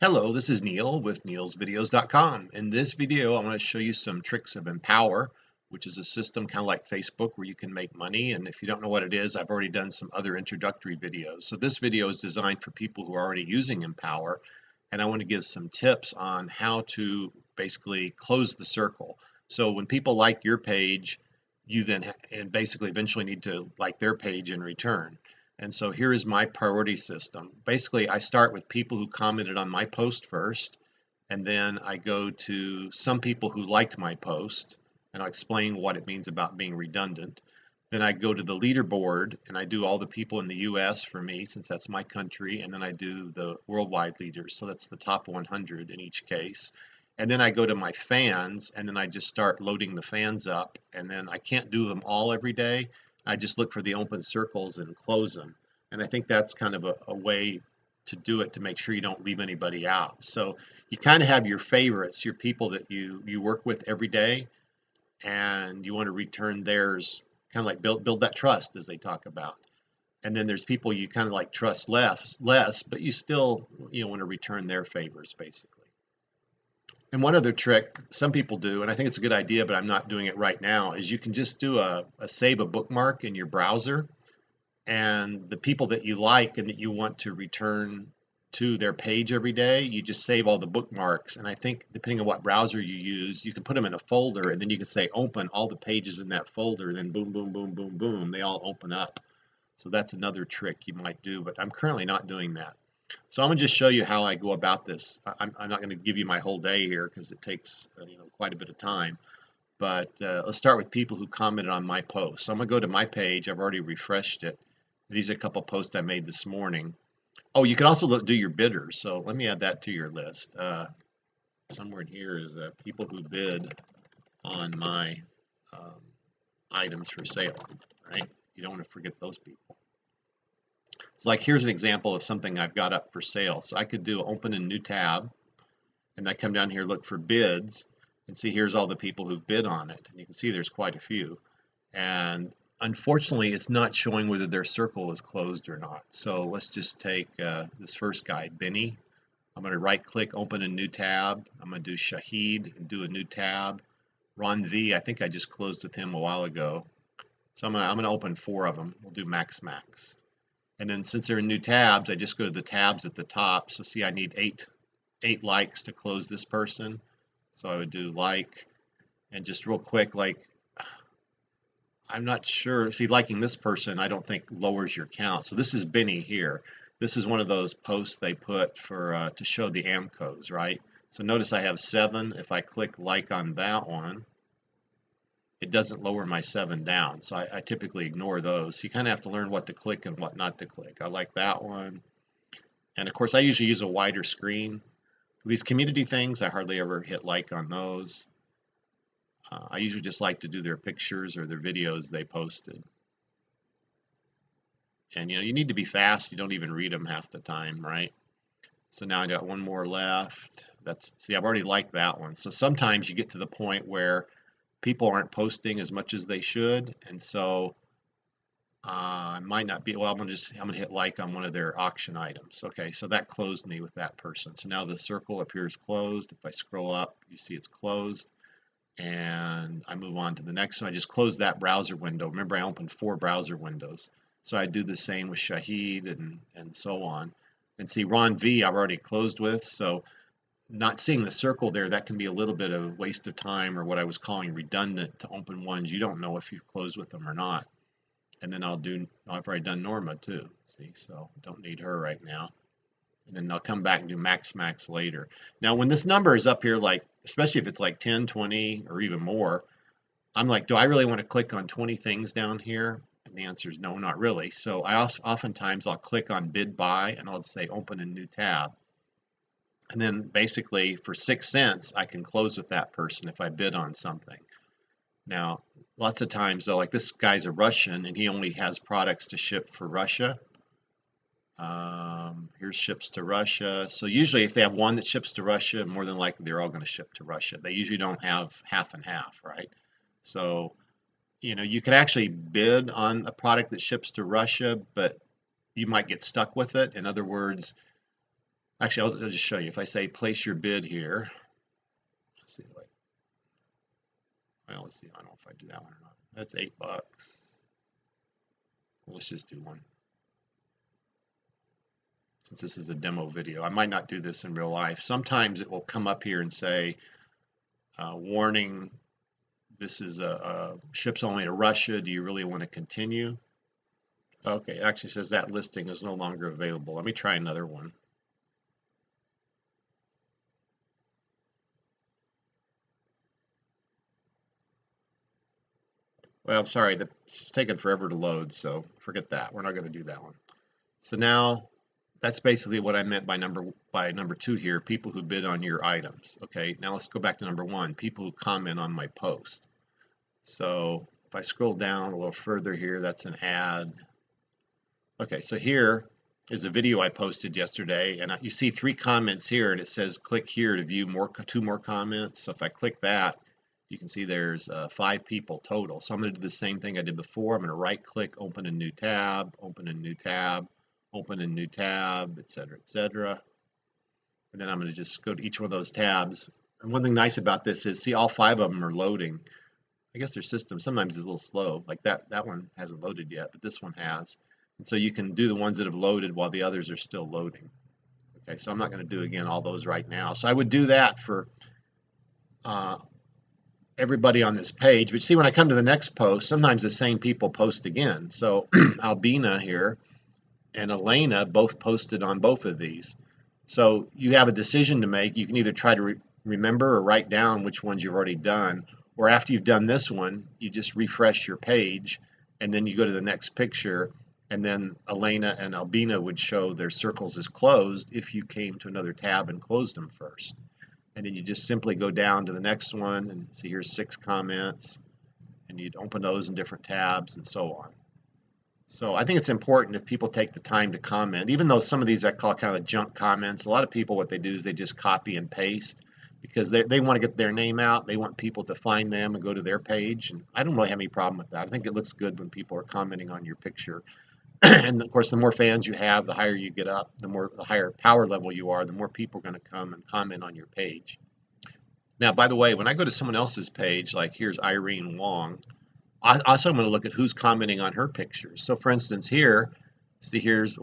Hello, this is Neil with neilsvideos.com. In this video, I'm going to show you some tricks of Empowr, which is a system kind of like Facebook where you can make money. And if you don't know what it is, I've already done some other introductory videos. So this video is designed for people who are already using Empowr, and I want to give some tips on how to basically close the circle. So when people like your page, you then and basically eventually need to like their page in return. And so here is my priority system. Basically, I start with people who commented on my post first, and then I go to some people who liked my post, and I'll explain what it means about being redundant. Then I go to the leaderboard, and I do all the people in the US for me, since that's my country, and then I do the worldwide leaders, so that's the top 100 in each case. And then I go to my fans, and then I just start loading the fans up, and then I can't do them all every day. I just look for the open circles and close them. And I think that's kind of a way to do it to make sure you don't leave anybody out. So you kind of have your favorites, your people that you work with every day, and you want to return theirs, kind of like build that trust as they talk about. And then there's people you kind of like trust less, but you still want to return their favors basically. And one other trick some people do, and I think it's a good idea, but I'm not doing it right now, is you can just do a save a bookmark in your browser, and the people that you like and that you want to return to their page every day, you just save all the bookmarks. And I think depending on what browser you use, you can put them in a folder, and then you can say open all the pages in that folder, and then boom, boom, boom, boom, boom, they all open up. So that's another trick you might do, but I'm currently not doing that. So I'm going to just show you how I go about this. I'm not going to give you my whole day here because it takes quite a bit of time. But let's start with people who commented on my post. So I'm going to go to my page. I've already refreshed it. These are a couple posts I made this morning. Oh, you can also do your bidders. So let me add that to your list. Somewhere in here is people who bid on my um, items for sale, right? You don't want to forget those people. So like here's an example of something I've got up for sale. So I could do open a new tab, and I come down here, look for bids, and see here's all the people who've bid on it. And you can see there's quite a few. And unfortunately, it's not showing whether their circle is closed or not. So let's just take this first guy, Benny. I'm going to right click, open a new tab. I'm going to do Shahid and do a new tab. Ron V, I think I just closed with him a while ago. So I'm going to open 4 of them. We'll do max. And then since they're in new tabs, I just go to the tabs at the top. So see, I need eight likes to close this person. So I would do like, and just real quick, like, I'm not sure. See, liking this person, I don't think lowers your count. So this is Benny here. This is one of those posts they put for to show the AMCOs, right? So notice I have 7. If I click like on that one, it doesn't lower my 7 down. So I typically ignore those. So you kind of have to learn what to click and what not to click. I like that one. And of course, I usually use a wider screen. These community things, I hardly ever hit like on those. I usually just like to do their pictures or their videos they posted. And you need to be fast. You don't even read them half the time, right? So now I got one more left. See, I've already liked that one. So sometimes you get to the point where people aren't posting as much as they should, and so I might not be. Well, I'm gonna hit like on one of their auction items. Okay, so that closed me with that person. So now the circle appears closed. If I scroll up, you see it's closed, and I move on to the next one. I just closed that browser window. Remember, I opened 4 browser windows. So I do the same with Shahid and so on. And see, Ron V I've already closed with, so not seeing the circle there, that can be a little bit of a waste of time, or what I was calling redundant, to open ones you don't know if you've closed with them or not. And then I've already done Norma too, see, so don't need her right now. And then I'll come back and do max later. Now when this number is up here, like especially if it's like 10, 20, or even more, I'm like, do I really want to click on 20 things down here? And the answer is no, not really. So oftentimes I'll click on bid by, and I'll say open a new tab. And then basically for 6 cents, I can close with that person if I bid on something. Now, lots of times though, like this guy's a Russian and he only has products to ship for Russia. Here's ships to Russia. So usually if they have one that ships to Russia, more than likely they're all going to ship to Russia. They usually don't have half and half, right? So, you can actually bid on a product that ships to Russia, but you might get stuck with it. In other words, Actually, I'll just show you. If I say place your bid here, let's see. Well, let's see. I don't know if I do that one or not. That's $8. Let's just do one. Since this is a demo video, I might not do this in real life. Sometimes it will come up here and say, warning, this is a ships only to Russia. Do you really want to continue? Okay, it actually says that listing is no longer available. Let me try another one. Well, I'm sorry, it's taken forever to load, so forget that. We're not going to do that one. So now that's basically what I meant by number 2 here, people who bid on your items. Okay, now let's go back to number 1, people who comment on my post. So if I scroll down a little further here, that's an ad. Okay, so here is a video I posted yesterday, and you see 3 comments here, and it says click here to view 2 more comments. So if I click that, you can see there's 5 people total. So I'm going to do the same thing I did before. I'm going to right click, open a new tab, open a new tab, open a new tab, etc., etc. And then I'm going to just go to each one of those tabs. And one thing nice about this is, see, all 5 of them are loading. I guess their system sometimes is a little slow. Like that one hasn't loaded yet, but this one has. And so you can do the ones that have loaded while the others are still loading. Okay, so I'm not going to do again all those right now. So I would do that for everybody on this page. But see, when I come to the next post, sometimes the same people post again. So Albina here and Elena both posted on both of these. So you have a decision to make. You can either try to remember or write down which ones you've already done, or after you've done this one, you just refresh your page, and then you go to the next picture, and then Elena and Albina would show their circles as closed if you came to another tab and closed them first. And then you just simply go down to the next one, and see here's 6 comments, and you'd open those in different tabs and so on. So I think it's important if people take the time to comment, even though some of these I call kind of junk comments. A lot of people, what they do is they just copy and paste because they want to get their name out. They want people to find them and go to their page. And I don't really have any problem with that. I think it looks good when people are commenting on your picture. And of course, the more fans you have, the higher you get up, the higher power level you are, the more people are going to come and comment on your page. Now, by the way, when I go to someone else's page, like here's Irene Wong, also I'm going to look at who's commenting on her pictures. So for instance here, see let's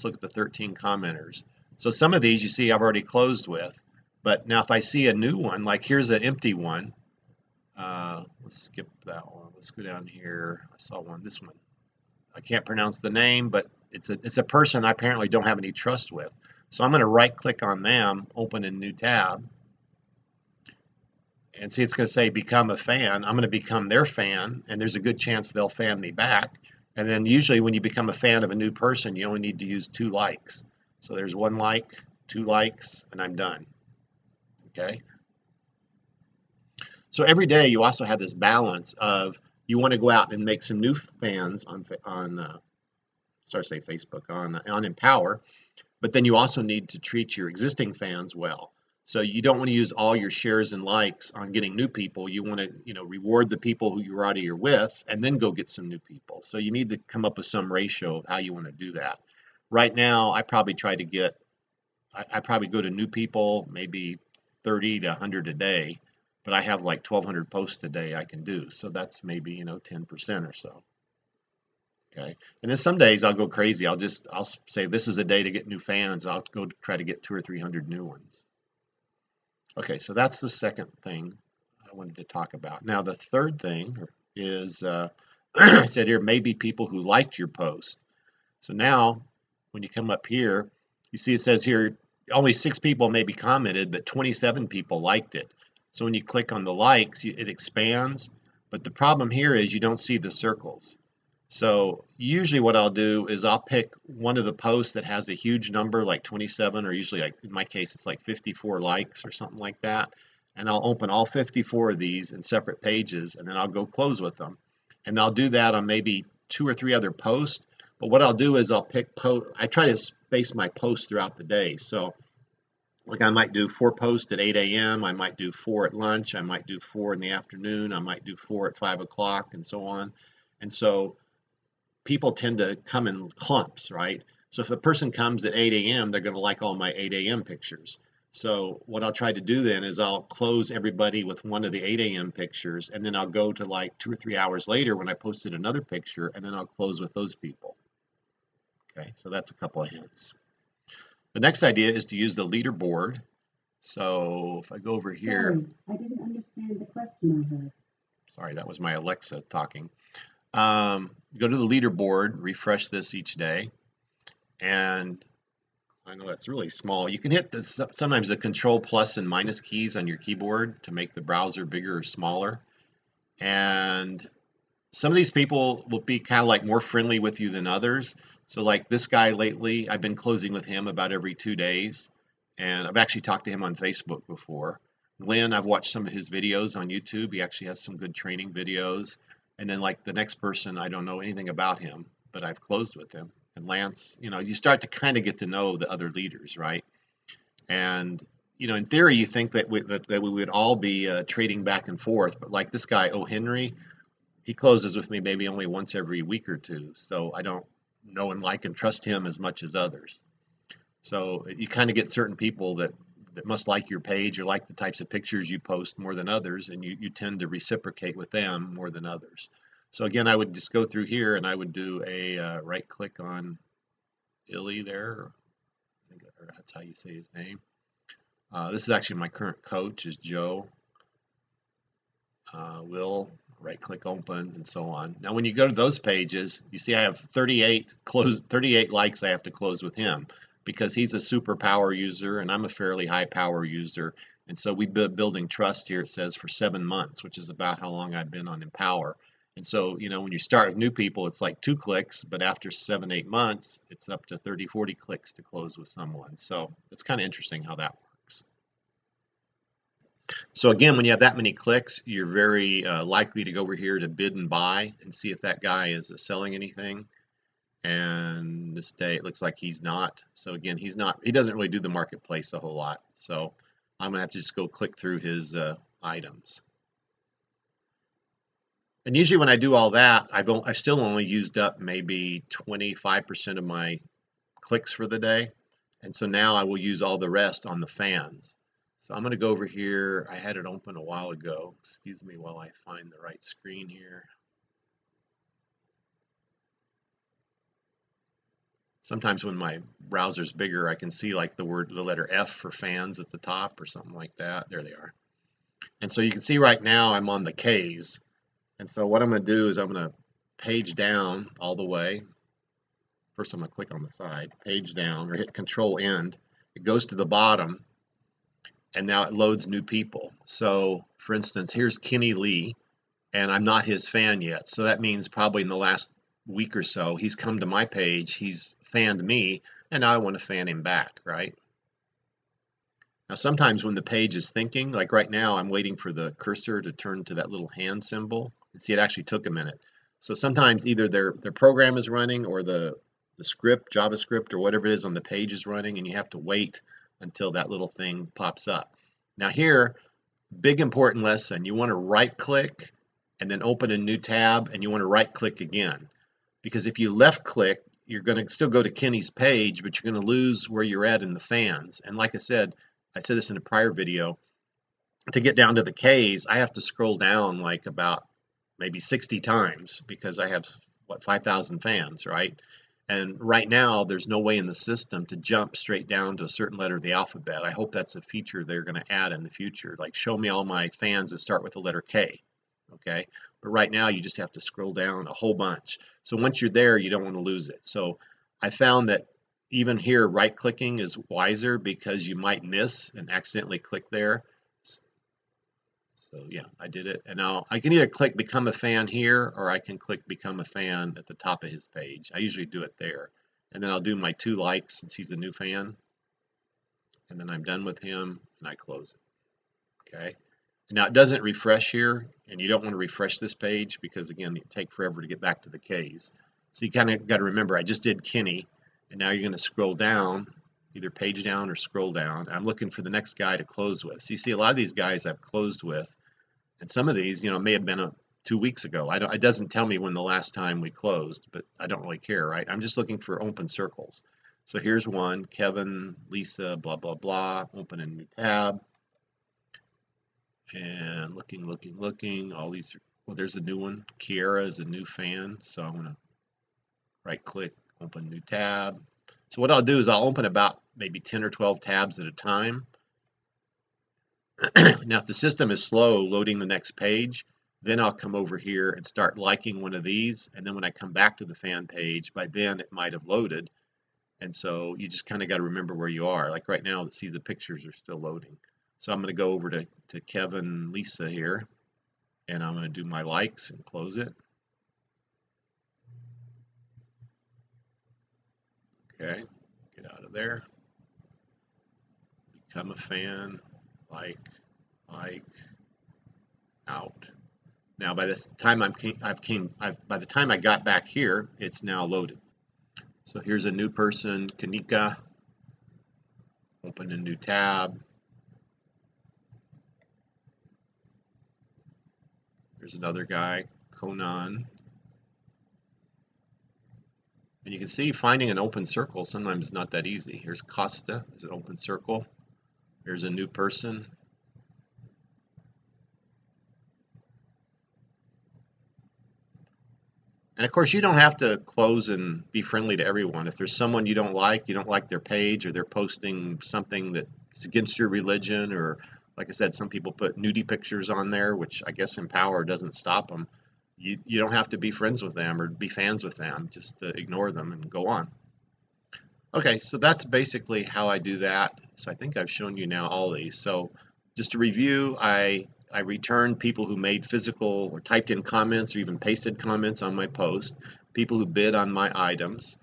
look at the 13 commenters. So some of these you see I've already closed with, but now if I see a new one, like here's an empty one, let's skip that one. Let's go down here. I saw one, this one. I can't pronounce the name, but it's a person I apparently don't have any trust with. So I'm going to right click on them, open a new tab, and see it's going to say become a fan. I'm going to become their fan, and there's a good chance they'll fan me back. And then usually when you become a fan of a new person, you only need to use 2 likes. So there's 1 like, 2 likes, and I'm done. Okay. So every day you also have this balance of you want to go out and make some new fans on Facebook, on Empowr, but then you also need to treat your existing fans well. So you don't want to use all your shares and likes on getting new people. You want to, reward the people who you already are with, and then go get some new people. So you need to come up with some ratio of how you want to do that. Right now, I probably try to get, I probably go to new people maybe 30 to 100 a day, but I have like 1,200 posts a day I can do. So that's maybe 10% or so. Okay, and then some days I'll go crazy. I'll say this is a day to get new fans. I'll go try to get 200 or 300 new ones. Okay, so that's the second thing I wanted to talk about. Now, the third thing is, I said here, maybe people who liked your post. So now, when you come up here, you see it says here, only 6 people maybe commented, but 27 people liked it. So when you click on the likes, it expands. But the problem here is you don't see the circles. So usually what I'll do is I'll pick one of the posts that has a huge number, like 27, or usually, like in my case, it's like 54 likes or something like that. And I'll open all 54 of these in separate pages, and then I'll go close with them. And I'll do that on maybe 2 or 3 other posts. But what I'll do is I'll pick I try to space my posts throughout the day. So like I might do 4 posts at 8 a.m. I might do 4 at lunch. I might do 4 in the afternoon. I might do 4 at 5 o'clock and so on. And so people tend to come in clumps, right? So if a person comes at 8 a.m., they're going to like all my 8 a.m. pictures. So what I'll try to do then is I'll close everybody with one of the 8 a.m. pictures, and then I'll go to like 2 or 3 hours later when I posted another picture, and then I'll close with those people. Okay, so that's a couple of hints. The next idea is to use the leaderboard. So if I go over here. Sorry, I didn't understand the question I heard. Sorry, that was my Alexa talking. Go to the leaderboard, refresh this each day, and I know that's really small. You can hit sometimes the control plus and minus keys on your keyboard to make the browser bigger or smaller. And some of these people will be kind of like more friendly with you than others. So like this guy lately, I've been closing with him about every 2 days. And I've actually talked to him on Facebook before. Glenn, I've watched some of his videos on YouTube. He actually has some good training videos. And then like the next person, I don't know anything about him, but I've closed with him. And Lance, you start to kind of get to know the other leaders, right? And in theory, you think that we would all be trading back and forth, but like this guy, O. Henry, he closes with me maybe only once every week or two, so I don't know and like and trust him as much as others. So you kind of get certain people that must like your page or like the types of pictures you post more than others, and you tend to reciprocate with them more than others. So again, I would just go through here and I would do a right click on Illy there. I think that's how you say his name. This is actually my current coach is Joe. Will right click open and so on. Now when you go to those pages, you see I have 38 likes I have to close with him because he's a super power user and I'm a fairly high power user. And so we've been building trust here, it says, for 7 months, which is about how long I've been on Empowr. And so, when you start with new people, it's like 2 clicks, but after 7, 8 months, it's up to 30, 40 clicks to close with someone. So it's kind of interesting how that works. So again, when you have that many clicks, you're very likely to go over here to bid and buy and see if that guy is selling anything. And this day it looks like he's not. So again, he doesn't really do the marketplace a whole lot. So I'm gonna have to just go click through his items. And usually when I do all that, I've still only used up maybe 25% of my clicks for the day. And so now I will use all the rest on the fans. So I'm going to go over here. I had it open a while ago. Excuse me while I find the right screen here. Sometimes when my browser's bigger, I can see like the letter F for fans at the top or something like that. There they are. And so you can see right now I'm on the K's. And so what I'm going to do is I'm going to page down all the way. First I'm going to click on the side, page down, or hit Control End. It goes to the bottom. And now it loads new people. So for instance, here's Kenny Lee, and I'm not his fan yet. So that means probably in the last week or so, he's come to my page, he's fanned me, and now I want to fan him back, right? Now sometimes when the page is thinking, like right now, I'm waiting for the cursor to turn to that little hand symbol. And see, it actually took a minute. So sometimes either their program is running or the script, JavaScript, or whatever it is on the page is running, and you have to wait until that little thing pops up. Now here, big important lesson, you want to right click and then open a new tab, and you want to right click again, because if you left click, you're going to still go to Kenny's page, but you're going to lose where you're at in the fans. And like I said this in a prior video, to get down to the K's, I have to scroll down like about maybe 60 times because I have 5,000 fans, right? And right now, there's no way in the system to jump straight down to a certain letter of the alphabet. I hope that's a feature they're going to add in the future. Like, show me all my fans that start with the letter K, okay? But right now, you just have to scroll down a whole bunch. So once you're there, you don't want to lose it. So I found that even here, right-clicking is wiser because you might miss and accidentally click there. So yeah, I did it. And now I can either click Become a Fan here, or I can click Become a Fan at the top of his page. I usually do it there. And then I'll do my 2 likes since he's a new fan. And then I'm done with him and I close it. Okay. Now it doesn't refresh here, and you don't want to refresh this page because again, it take forever to get back to the K's. So you kind of got to remember, I just did Kenny, and now you're going to scroll down, either page down or scroll down. I'm looking for the next guy to close with. So you see a lot of these guys I've closed with, and some of these, may have been 2 weeks ago. It doesn't tell me when the last time we closed, but I don't really care, right? I'm just looking for open circles. So here's one, Kevin, Lisa, blah, blah, blah. Open a new tab. And looking. All these, well, there's a new one. Kiera is a new fan. So I'm going to right click, open new tab. So what I'll do is I'll open about maybe 10 or 12 tabs at a time. Now, if the system is slow loading the next page, then I'll come over here and start liking one of these. And then when I come back to the fan page, by then it might have loaded. And so you just kind of got to remember where you are. Like right now, see the pictures are still loading. So I'm going to go over to Kevin, Lisa here, and I'm going to do my likes and close it. Okay, get out of there. Become a fan, like, out. Now, by the time by the time I got back here, it's now loaded. So here's a new person, Kanika. Open a new tab. There's another guy, Conan. And you can see finding an open circle sometimes is not that easy. Here's Costa, is an open circle. Here's a new person. And of course, you don't have to close and be friendly to everyone. If there's someone you don't like their page, or they're posting something that's against your religion, or like I said, some people put nudie pictures on there, which I guess Empowr doesn't stop them. You don't have to be friends with them or be fans with them. Just ignore them and go on. Okay, so that's basically how I do that. So I think I've shown you now all these. So just to review, I returned people who made physical or typed in comments or even pasted comments on my post, people who bid on my items,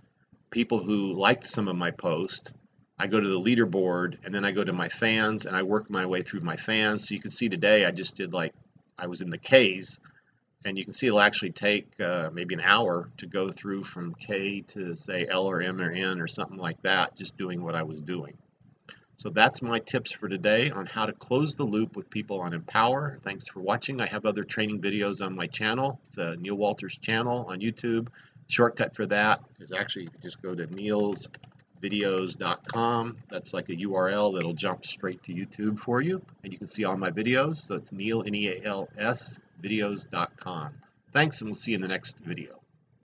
people who liked some of my posts. I go to the leaderboard, and then I go to my fans and I work my way through my fans. So you can see today I just did, like, I was in the K's, and you can see it'll actually take maybe an hour to go through from K to, say, L or M or N or something like that, just doing what I was doing. So that's my tips for today on how to close the loop with people on Empowr. Thanks for watching. I have other training videos on my channel. It's Neil Walters channel on YouTube. Shortcut for that is actually, you can just go to neilsvideos.com. That's like a URL that'll jump straight to YouTube for you, and you can see all my videos. So it's Neil, N-E-A-L-S, videos.com. Thanks, and we'll see you in the next video.